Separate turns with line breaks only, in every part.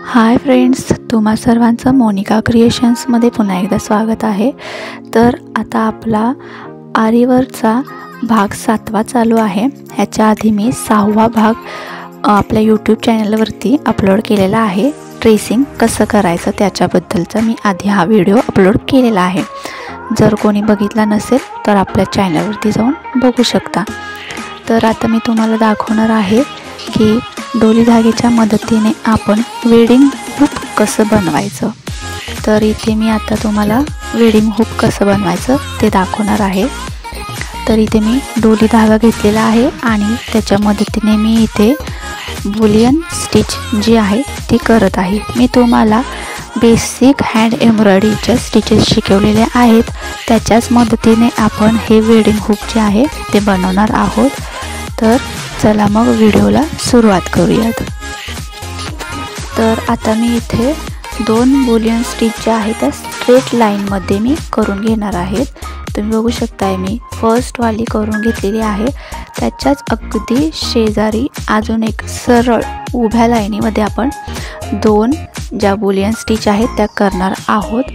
Hi friends, तुम्हा सर्वांचं मोनिका क्रिएशन्समध्ये पुन्हा एकदा स्वागत आहे। तर आता आपला आरीवर्कचा भाग 7वा चालू आहे। ह्याच्या आधी मी 6वा भाग आपल्या यूट्यूब चॅनलवरती अपलोड केलेला आहे। ट्रेसिंग कसं करायचं त्याच्याबद्दलचा मी आधी हा व्हिडिओ अपलोड केलेला आहे। जर कोणी बघितला नसेल तर आपल्या चॅनलवरती जाऊन बघू शकता। तर आता मी तुम्हाला दाखवणार आहे की डोली धाग्याच्या मदतीने आपण वेडिंग हुक कसं बनवायचं। तर इथे मी आता तुम्हाला वेडिंग हुक कसं बनवायचं ते दाखवणार आहे। तर इथे मी डोली धागा घेतलेला आहे आणि त्याच्या मदतीने मी इथे बुलियन स्टिच जी आहे ती करत आहे। मी तुम्हाला बेसिक हँड एम्ब्रॉयडरीचे स्टिचेस शिकवलेले आहेत, त्याच्याच मदतीने आपण हे वेडिंग हुक जे आहे ते बनवणार आहोत। तर चला मग व्हिडिओला सुरुवात करूयात। तर आता मी इथे 2 बुलियन स्टिच जे आहेत त्या स्ट्रेट लाईनमध्ये मी करून घेणार आहे। तुम्ही बघू शकताय मी फर्स्ट वाली करून घेतलेली आहे, त्याच्याच अगदी शेजारी अजून एक सरळ उभ्या लाईनीमध्ये आपण 2 ज्या बुलियन स्टिच आहेत त्या करणार आहोत।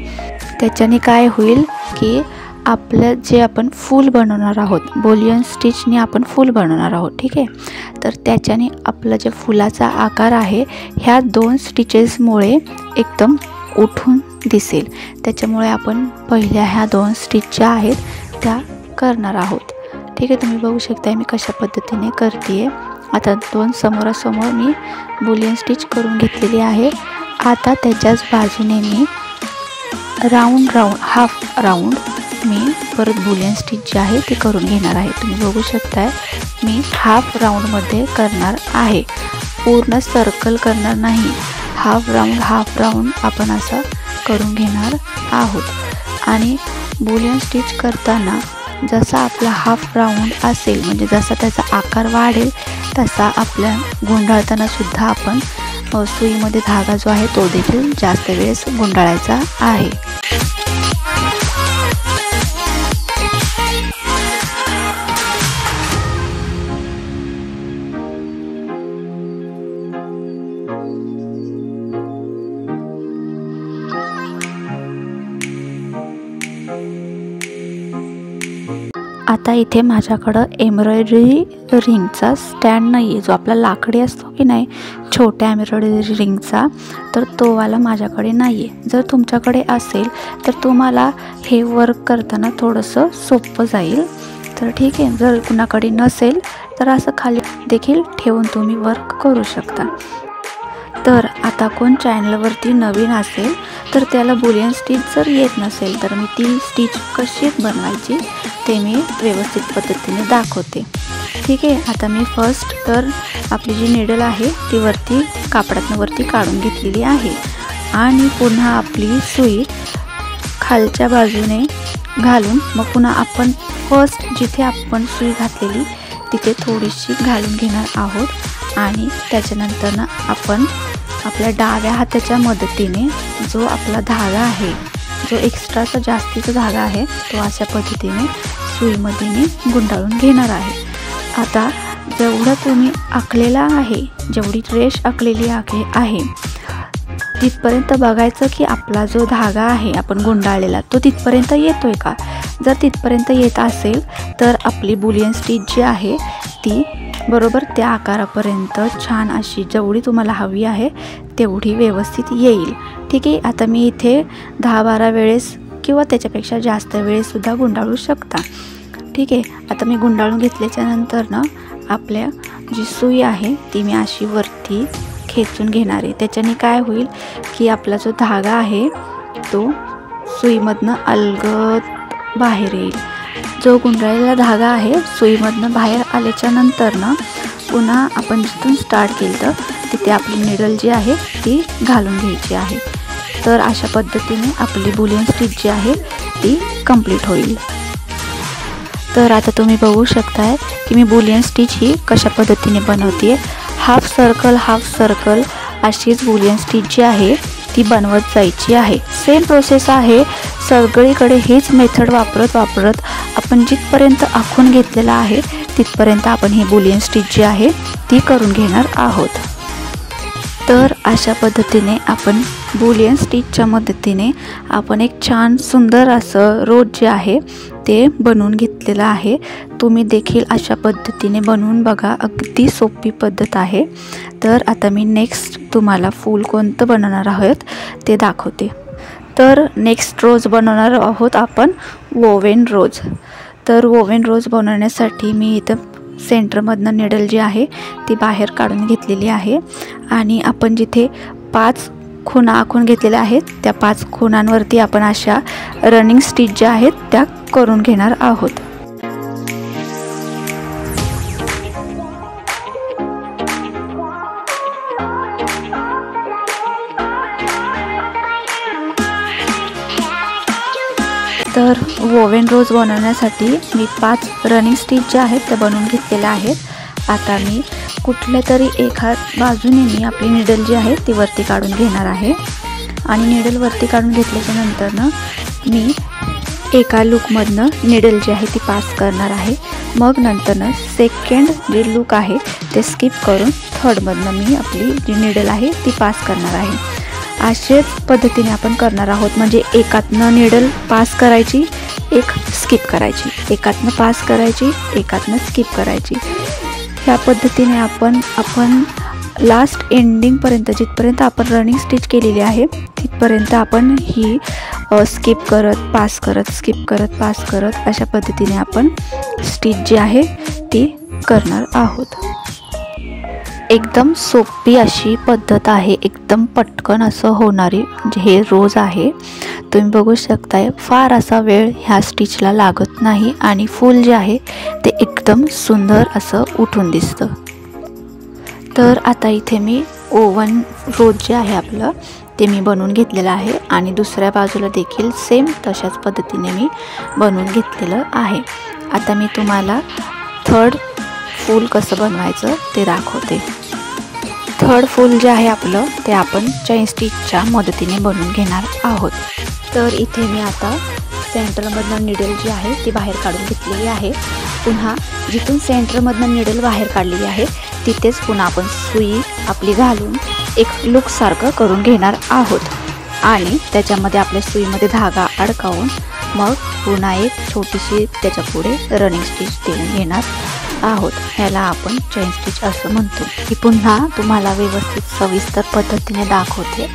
त्याच्याने काय होईल की आपलं जे आपण फूल बनवणार आहोत, बुलियन स्टिचने आपण फूल बनवणार आहोत, ठीक आहे। तर त्याच्याने आपला जे फुलाचा आकार आहे ह्या 2 स्टिचेसमुळे एकदम उठून दिसेल। त्याच्यामुळे आपण पहिल्या ह्या 2 स्टिच ज्या आहेत त्या करणार आहोत, ठीक आहे। तुम्ही बघू शकताय मी कशा पद्धतीने करते। आता 2 समोरासमोर मी बुलियन स्टिच करून घेतलेली आहे। आता त्याच्याच बाजूने मी राऊंड हाफ राऊंड मी परत बुलियन स्टिच जी आहे ती करून घेणार आहे। तुम्ही बघू शकताय मी हाफ राऊंडमध्ये करणार आहे, पूर्ण सर्कल करणार नाही। हाफ राऊंड आपण असं करून घेणार आहोत। आणि बुलियन स्टिच करताना जसा आपला हाफ राऊंड असेल, म्हणजे जसा त्याचा आकार वाढेल तसा आपल्या गुंडाळताना सुद्धा आपण सुईमध्ये धागा जो आहे तो देखील जास्त वेळेस गुंडाळायचा आहे। आता इथे माझ्याकडं एम्ब्रॉयडरी रिंगचा स्टँड नाही आहे, जो आपला लाकडी असतो की नाही छोट्या एम्ब्रॉयडरी रिंगचा, तर तो वाला माझ्याकडे नाही आहे। जर तुमच्याकडे असेल तर तुम्हाला हे वर्क करताना थोडंसं सोपं जाईल, तर ठीक आहे। जर कुणाकडे नसेल तर असं खाली देखील ठेवून तुम्ही वर्क करू शकता। तर आता कोण चॅनलवरती नवीन असेल तर त्याला बुलियन स्टिच जर येत नसेल तर मी ती स्टिच कशी बनवायची ते मी व्यवस्थित पद्धतीने दाखवते, ठीक आहे। आता मी फर्स्ट तर आपली जी निडल आहे ती वरती कापडातनं वरती काढून घेतलेली आहे आणि पुन्हा आपली सुई खालच्या बाजूने घालून मग पुन्हा आपण फर्स्ट जिथे आपण सुई घातलेली तिथे थोडीशी घालून घेणार आहोत। आणि त्याच्यानंतर ना आपण आपल्या डाव्या हाताच्या मदतीने जो आपला धागा आहे, जो एक्स्ट्राचा जास्तीचा धागा आहे तो अशा पद्धतीने सुईमध्ये मी गुंडाळून घेणार आहे। आता जेवढं तुम्ही आखलेला आहे, जेवढी रेष आखलेली आहे तिथपर्यंत बघायचं की आपला जो धागा आहे आपण गुंडाळलेला तो तिथपर्यंत येतोय का। जर तिथपर्यंत येत असेल तर आपली बुलियन स्टिच जी आहे ती बरोबर त्या आकारापर्यंत छान अशी जेवढी तुम्हाला हवी आहे तेवढी व्यवस्थित येईल, ठीक आहे। आता मी इथे 10-12 वेळेस किंवा त्याच्यापेक्षा जास्त वेळेससुद्धा गुंडाळू शकता, ठीक आहे। आता मी गुंडाळून घेतल्याच्या नंतर ना आपल्या जी सुई आहे ती मी अशी वरती खेचून घेणार आहे। त्याच्याने काय होईल की आपला जो धागा आहे तो सुईमधनं अलगद बाहेर येईल। जो गुंडाळलेला धागा आहे सुईमधनं बाहेर आल्याच्या नंतर ना पुन्हा आपण जिथून स्टार्ट केलं तर तिथे आपली निडल जी आहे ती घालून घ्यायची आहे। तर अशा पद्धतीने आपली बुलियन स्टिच जी आहे ती कंप्लीट होईल। तर आता तुम्ही बघू शकताय की मी बुलियन स्टिच ही कशा पद्धतीने बनवते। हाफ सर्कल अशीच बुलियन स्टिच जी आहे ती बनवत जायची आहे। सेम प्रोसेस आहे सगळीकडे, हीच मेथड वापरत आपण जिथपर्यंत आखून घेतलेला आहे तिथपर्यंत आपण ही बुलियन स्टिच जी आहे ती करून घेणार आहोत। तर अशा पद्धतीने आपण बुलियन स्टिचच्या मदतीने आपण एक छान सुंदर असं रोज जे आहे ते बनवून घेतलेलं आहे। तुम्ही देखील अशा पद्धतीने बनवून बघा, अगदी सोपी पद्धत आहे। तर आता मी नेक्स्ट तुम्हाला फूल कोणतं बनवणार आहोत ते दाखवते। तर नेक्स्ट रोज बनवणार आहोत आपण वोवेन रोज। तर वोवेन रोज बनवण्यासाठी मी इथं सेंटरमधनं निडल जी आहे ती बाहेर काढून घेतलेली आहे आणि आपण जिथे 5 खुणा आखून घेतलेल्या आहेत त्या 5 खुणांवरती आपण अशा रनिंग स्टिच ज्या आहेत त्या करून घेणार आहोत। तर वोवेन रोज बनवण्यासाठी मी 5 रनिंग स्टिच ज्या आहेत त्या बनवून घेतलेल्या आहेत। आता मी कुठल्या तरी एका बाजूने मी आपली निडल जी आहे ती वरती काढून घेणार आहे आणि निडल वरती काढून घेतल्याच्या नंतर ना मी एका लूकमधनं निडल जी आहे ती पास करणार आहे। मग नंतर सेकंड जे लूक आहे ते स्किप करून थर्डमधनं मी आपली जी निडल आहे ती पास करणार आहे। अशाच पद्धतीने आपण करणार आहोत, म्हणजे एकातनं निडल पास करायची, एक स्किप करायची, एकातनं पास करायची, एकातनं स्किप करायची। ह्या पद्धतीने आपण लास्ट एंडिंगपर्यंत जिथपर्यंत आपण रनिंग स्टिच केलेली आहे तिथपर्यंत आपण ही स्किप करत पास करत स्किप करत पास करत अशा पद्धतीने आपण स्टिच जी आहे ती करणार आहोत। एकदम सोपी अशी पद्धत आहे, एकदम पटकन असं होणारी हे रोज आहे। तुम्ही बघू शकताय फार असा वेळ ह्या स्टिचला लागत नाही आणि फूल जे आहे ते एकदम सुंदर असं उठून दिसतं। तर आता इथे मी ओव्हन रोज जे आहे आपलं ते मी बनवून घेतलेलं आहे आणि दुसऱ्या बाजूला देखील सेम तशाच पद्धतीने मी बनवून घेतलेलं आहे। आता मी तुम्हाला थर्ड फूल कसं बनवायचं ते दाखवते। थर्ड फूल जे आहे आपलं ते आपण चैन स्टिचच्या मदतीने बनवून घेणार आहोत। तर इथे मी आता सेंटरमधनं निडल जी आहे ती बाहेर काढून घेतलेली आहे। पुन्हा जिथून सेंटरमधनं निडल बाहेर काढलेली आहे तिथेच पुन्हा आपण सुई आपली घालून एक लूक सारखं करून घेणार आहोत आणि त्याच्यामध्ये आपल्या सुईमध्ये धागा अडकावून मग पुन्हा एक छोटीशी त्याच्या पुढे रनिंग स्टिच देऊन घेणार आहोत। ह्याला आपण चैन स्टिच असं म्हणतो। ही पुन्हा तुम्हाला व्यवस्थित सविस्तर पद्धतीने दाखवते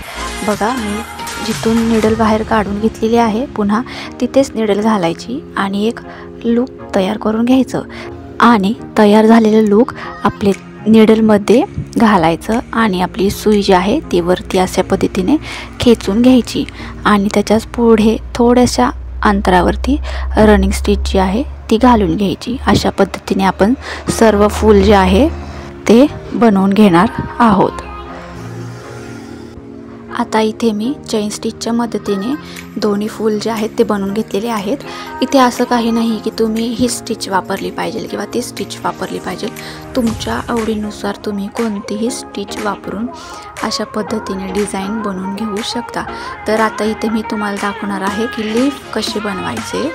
बघा। मी जिथून निडल बाहेर काढून घेतलेली आहे पुन्हा तिथेच निडल घालायची आणि एक लूक तयार करून घ्यायचं आणि तयार झालेलं लूक आपले निडलमध्ये घालायचं आणि आपली सुई जी आहे ती वरती अशा पद्धतीने खेचून घ्यायची आणि त्याच्याच पुढे थोड्याशा अंतरावरती रनिंग स्टिच जी आहे ती घालून घ्यायची। अशा पद्धतीने आपण सर्व फूल जे आहे ते बनवून घेणार आहोत। आता इथे मी चैन स्टिचच्या मदतीने दोन्ही फूल जे आहेत ते बनवून घेतलेले आहेत। इथे असं काही नाही की तुम्ही ही स्टिच वापरली पाहिजे किंवा ती स्टिच वापरली पाहिजे, तुमच्या आवडीनुसार तुम्ही कोणतीही स्टिच वापरून अशा पद्धतीने डिझाईन बनवून घेऊ शकता। तर आता इथे मी तुम्हाला दाखवणार आहे की लीफ कशी बनवायचे।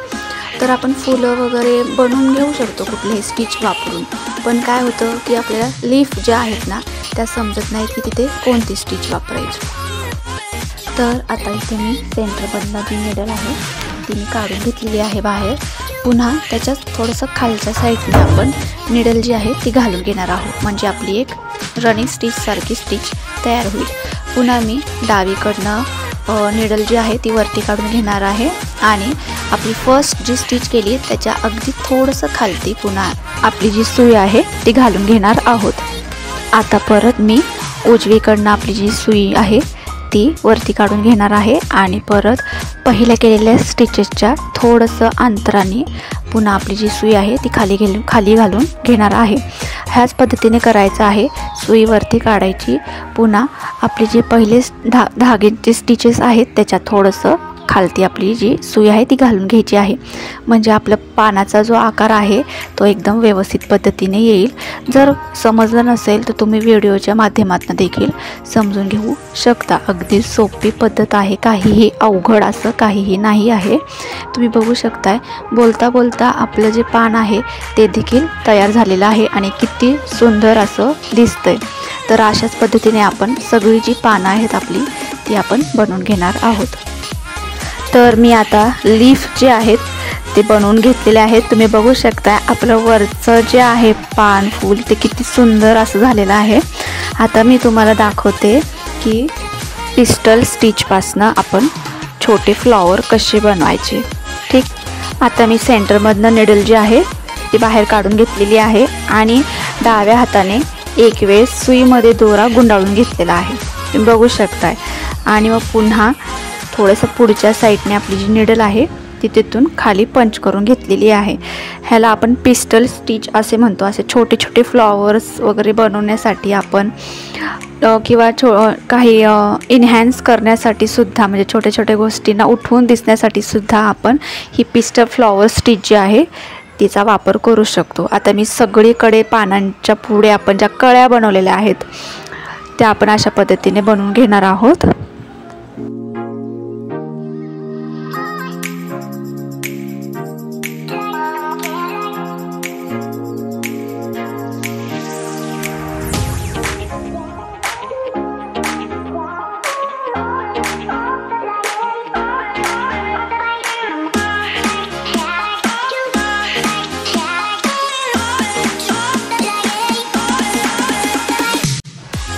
तर आपण फुलं वगैरे बनवून घेऊ शकतो कुठलेही स्टिच वापरून, पण काय होतं की आपल्याला लीफ ज्या आहेत ना त्या समजत नाहीत की तिथे कोणती स्टिच वापरायची। तर आता इथे मी सेंटरमधनं जी निडल आहे ती मी काढून घेतलेली आहे बाहेर। पुन्हा त्याच्याच थोडंसं खालच्या साईडने आपण निडल जी आहे ती घालून घेणार आहोत, म्हणजे आपली एक रनिंग स्टिच सारखी स्टिच तयार होईल। पुन्हा मी डावीकडनं निडल जी आहे ती वरती काढून घेणार आहे आणि आपली फर्स्ट जी स्टिच केली त्याच्या अगदी थोडंसं खालती पुन्हा आपली जी सुई आहे ती घालून घेणार आहोत। आता परत मी उजवीकडनं आपली जी सुई आहे ती वरती काढून घेणार आहे आणि परत पहिल्या केलेल्या स्टिचेसच्या थोडंसं अंतराने पुन्हा आपली जी सुई आहे ती खाली घालून घेणार आहे। ह्याच पद्धतीने करायचं आहे। सुई वरती काढायची, पुन्हा आपली जी पहिले धाग्याचे स्टिचेस आहेत त्याच्यात थोडंसं खालती आपली जी सुई आहे ती घालून घ्यायची आहे, म्हणजे आपला पानाचा जो आकार आहे तो एकदम व्यवस्थित पद्धतीने येईल। जर समजलं नसेल तर तुम्ही व्हिडिओच्या माध्यमातून देखील समजून घेऊ शकता। अगदी सोपी पद्धत आहे, काहीही अवघड असं काहीही नाही आहे। तुम्ही बघू शकताय बोलता बोलता आपलं जे पान आहे ते देखील तयार झालेलं आहे आणि किती सुंदर असं दिसतंय। तर अशाच पद्धतीने आपण सगळी जी पानं आहेत आपली ती आपण बनवून घेणार आहोत। तर मी आता लीफ जे आहेत ते बनवून घेतलेले आहेत। तुम्ही बघू शकता आपलं वरचं जे आहे पान फूल ते किती सुंदर असं झालेलं आहे। आता मी तुम्हाला दाखवते की पिस्टल स्टिचपासनं आपण छोटे फ्लॉवर कसे बनवायचे। ठीक, आता मी सेंटरमधनं निडल जी आहे ती बाहेर काढून घेतलेली आहे आणि डाव्या हाताने एक वेळ सुईमध्ये दोरा गुंडाळून घेतलेला आहे, तुम्ही बघू शकताय। आणि मग पुन्हा थोडंसं पुढच्या साईडने आपली जी निडल आहे ती तिथून खाली पंच करून घेतलेली आहे। ह्याला आपण पिस्टल स्टिच असे म्हणतो। असे छोटे छोटे फ्लॉवर्स वगैरे बनवण्यासाठी आपण किंवा काही इन्हॅन्स करण्यासाठी सुद्धा, म्हणजे छोट्या छोट्या गोष्टींना उठवून दिसण्यासाठी सुद्धा आपण ही पिस्टल फ्लॉवर स्टिच जी आहे तिचा वापर करू शकतो। आता मी सगळीकडे पानांच्या पुढे आपण ज्या कळ्या बनवलेल्या आहेत त्या आपण अशा पद्धतीने बनवून घेणार आहोत।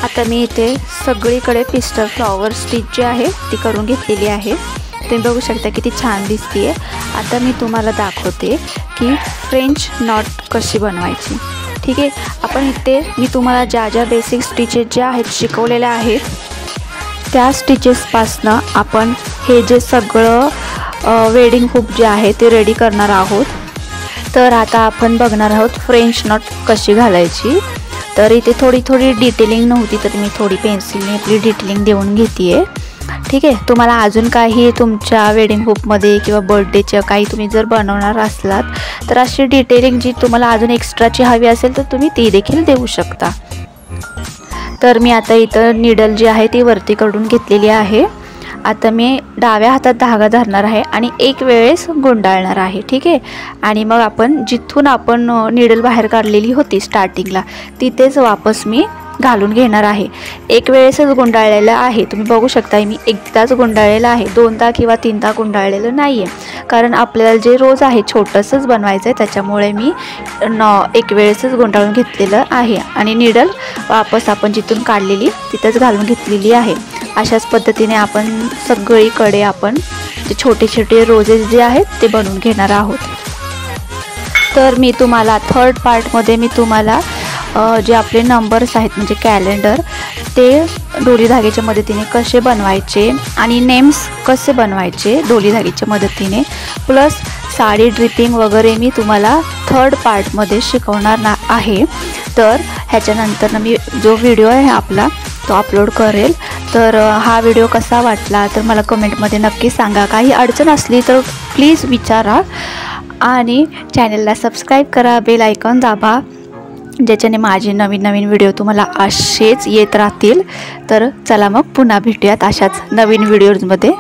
आता मी इथे सगळीकडे पिस्टल फ्लॉवर स्टिच जी आहे ती करून घेतलेली आहे। तुम्ही बघू शकता किती छान दिसते। आता मी तुम्हाला दाखवते की फ्रेंच नॉट कशी बनवायची। ठीक आहे, आपण इथे मी तुम्हाला ज्या ज्या बेसिक स्टिचेस ज्या आहेत शिकवलेल्या आहेत त्या स्टिचेसपासनं आपण हे जे सगळं वेडिंग हुक जे आहे ते रेडी करणार आहोत। तर आता आपण बघणार आहोत फ्रेंच नॉट कशी घालायची। तर इथे थोडी थोडी डिटेलिंग नव्हती तर मी थोडी पेन्सिलने आपली डिटेलिंग देऊन घेते। ठीक आहे, तुम्हाला अजून काही तुमच्या वेडिंग हुकमध्ये किंवा बर्थडेचं काही तुम्ही जर बनवणार असलात तर अशी डिटेलिंग जी तुम्हाला अजून एक्स्ट्राची हवी असेल तर तुम्ही ती देखील देऊ शकता। तर मी आता इथं निडल जी आहे ती वरती काढून घेतलेली आहे। आता मी डाव्या हातात धागा धरणार आहे आणि एक वेळेस गुंडाळणार आहे। ठीक आहे, आणि मग आपण जिथून आपण निडल बाहेर काढलेली होती स्टार्टिंगला तिथेच वापस मी घालून घेणार आहे। एक वेळेसच गुंडाळलेलं आहे, तुम्ही बघू शकता मी एकदाच गुंडाळलेलं आहे, दोनदा किंवा तीनदा गुंडाळलेलं नाही आहे, कारण आपल्याला जे रोज आहे छोटंसंच बनवायचं आहे त्याच्यामुळे मी एक वेळेसच गुंडाळून घेतलेलं आहे आणि निडल वापस आपण जिथून काढलेली तिथंच घालून घेतलेली आहे। अशाच पद्धतीने आपण सगळीकडे आपण जे छोटे छोटे रोजेस जे आहेत ते बनवून घेणार आहोत। तर मी तुम्हाला थर्ड पार्टमध्ये मी तुम्हाला जे आपले नंबर्स आहेत म्हणजे कॅलेंडर ते डोली धाग्याच्या मदतीने कसे बनवायचे आणि नेम्स कसे बनवायचे डोली धाग्याच्या मदतीने प्लस साडी ड्रिपिंग वगैरे मी तुम्हाला थर्ड पार्टमध्ये शिकवणार आहे। तर ह्याच्यानंतर मी जो व्हिडिओ आहे आपला तो अपलोड करेल। तर हा व्हिडिओ कसा वाटला तर मला कमेंटमध्ये नक्की सांगा। काही अडचण असली तर प्लीज विचारा आणि चॅनलला सबस्क्राईब करा, बेल आयकॉन दाबा, ज्याच्याने माझे नवीन नवीन व्हिडिओ तुम्हाला असेच येत राहतील। तर चला मग पुन्हा भेटूयात अशाच नवीन व्हिडिओजमध्ये।